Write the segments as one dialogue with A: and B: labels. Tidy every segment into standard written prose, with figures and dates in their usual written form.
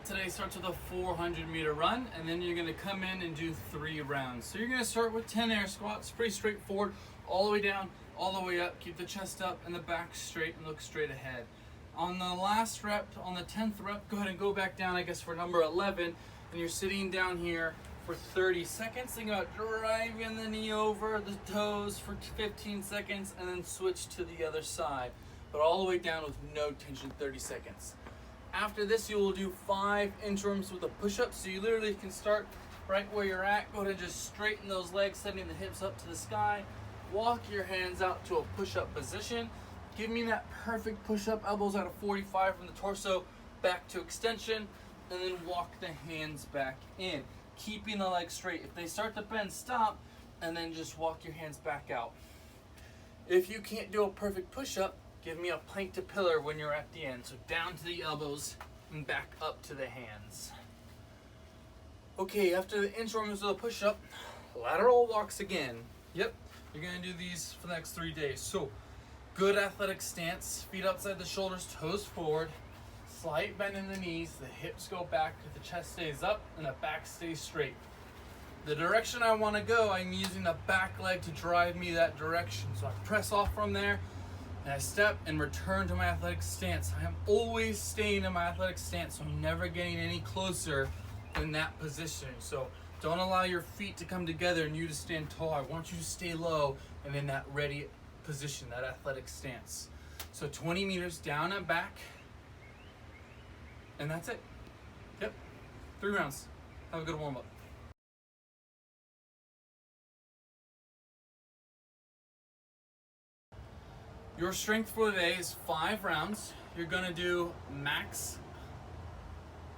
A: workout today starts with a 400-meter run, and then you're gonna come in and do 3 rounds. So you're gonna start with 10 air squats, pretty straightforward, all the way down, all the way up. Keep the chest up and the back straight and look straight ahead. On the last rep, on the 10th rep, go ahead and go back down, I guess, for number 11, and you're sitting down here for 30 seconds. Think about driving the knee over the toes for 15 seconds, and then switch to the other side. But all the way down with no tension, 30 seconds. After this, you will do 5 interims with a push-up. So you literally can start right where you're at. Go ahead and just straighten those legs, sending the hips up to the sky. Walk your hands out to a push-up position. Give me that perfect push-up, elbows at a 45 from the torso, back to extension, and then walk the hands back in. Keeping the legs straight. If they start to bend, stop, and then just walk your hands back out. If you can't do a perfect push-up, give me a plank to pillar when you're at the end. So down to the elbows and back up to the hands. Okay, after the interims of the push-up, lateral walks again. Yep, you're gonna do these for the next 3 days. So, good athletic stance, feet outside the shoulders, toes forward, slight bend in the knees, the hips go back, the chest stays up, and the back stays straight. The direction I wanna go, I'm using the back leg to drive me that direction. So I press off from there, and I step and return to my athletic stance. I am always staying in my athletic stance, so I'm never getting any closer than that position. So don't allow your feet to come together and you to stand tall. I want you to stay low and in that ready position, that athletic stance. So 20 meters down and back, and that's it. Yep, 3 rounds. Have a good warm-up. Your strength for today is 5 rounds. You're gonna do max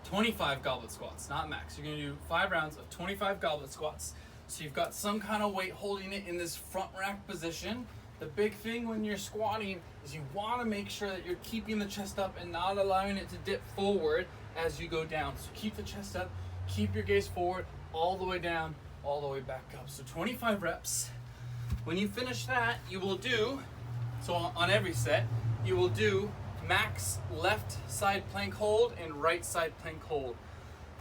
A: 25 goblet squats, not max. You're gonna do 5 rounds of 25 goblet squats. So you've got some kind of weight holding it in this front rack position. The big thing when you're squatting is you wanna make sure that you're keeping the chest up and not allowing it to dip forward as you go down. So keep the chest up, keep your gaze forward, all the way down, all the way back up. So 25 reps. When you finish that, you will do, so on every set, you will do max left side plank hold and right side plank hold.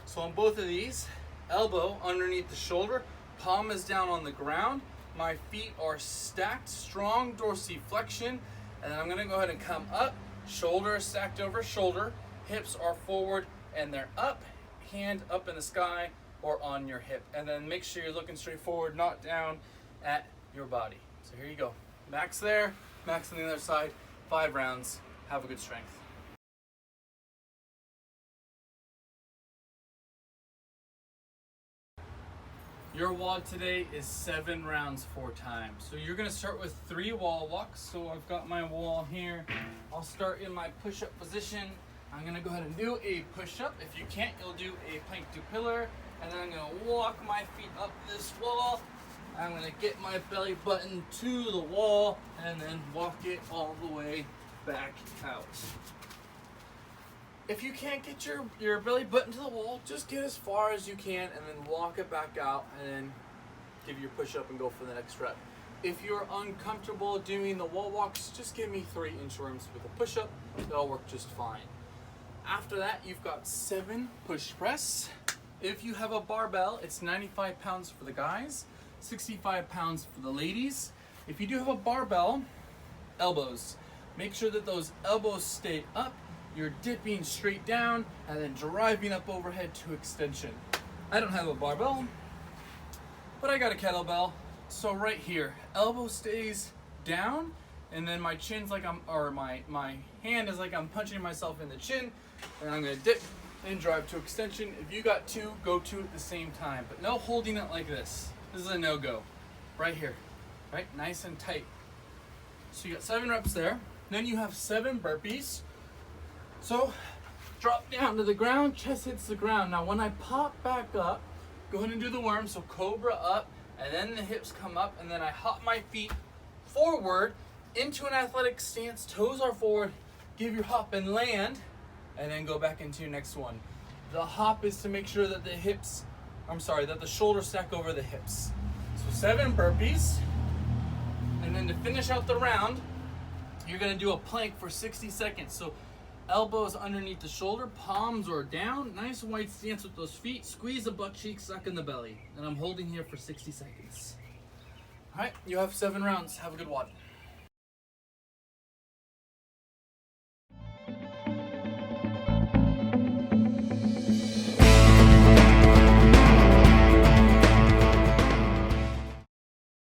A: So on both of these, elbow underneath the shoulder, palm is down on the ground, my feet are stacked, strong dorsiflexion, and then I'm gonna go ahead and come up, shoulder stacked over shoulder, hips are forward and they're up, hand up in the sky or on your hip. And then make sure you're looking straight forward, not down at your body. So here you go, max there, max on the other side, 5 rounds. Have a good strength. Your WOD today is 7 rounds 4 times. So you're gonna start with 3 wall walks. So I've got my wall here. I'll start in my push-up position. I'm gonna go ahead and do a push-up. If you can't, you'll do a plank to pillar. And then I'm gonna walk my feet up this wall. I'm gonna get my belly button to the wall and then walk it all the way back out. If you can't get your belly button to the wall, just get as far as you can and then walk it back out and then give your push up and go for the next rep. If you're uncomfortable doing the wall walks, just give me 3 interims with a push up. That'll work just fine. After that, you've got 7 push press. If you have a barbell, it's 95 pounds for the guys, 65 pounds for the ladies. If you do have a barbell, elbows. Make sure that those elbows stay up, you're dipping straight down, and then driving up overhead to extension. I don't have a barbell, but I got a kettlebell. So right here, elbow stays down, and then my chin's like my hand is like I'm punching myself in the chin, and I'm gonna dip and drive to extension. If you got 2, go 2 at the same time, but no holding it like this. This is a no-go. Right here, right? Nice and tight. So you got 7 reps there. Then you have 7 burpees. So drop down to the ground, chest hits the ground. Now when I pop back up, go ahead and do the worm. So cobra up, and then the hips come up, and then I hop my feet forward into an athletic stance. Toes are forward. Give your hop and land, and then go back into your next one. The hop is to make sure that that the shoulders stack over the hips. So 7 burpees. And then to finish out the round, you're gonna do a plank for 60 seconds. So Elbows underneath the shoulder, palms are down. Nice wide stance with those feet. Squeeze the butt cheek, suck in the belly. And I'm holding here for 60 seconds. All right, you have 7 rounds. Have a good WOD.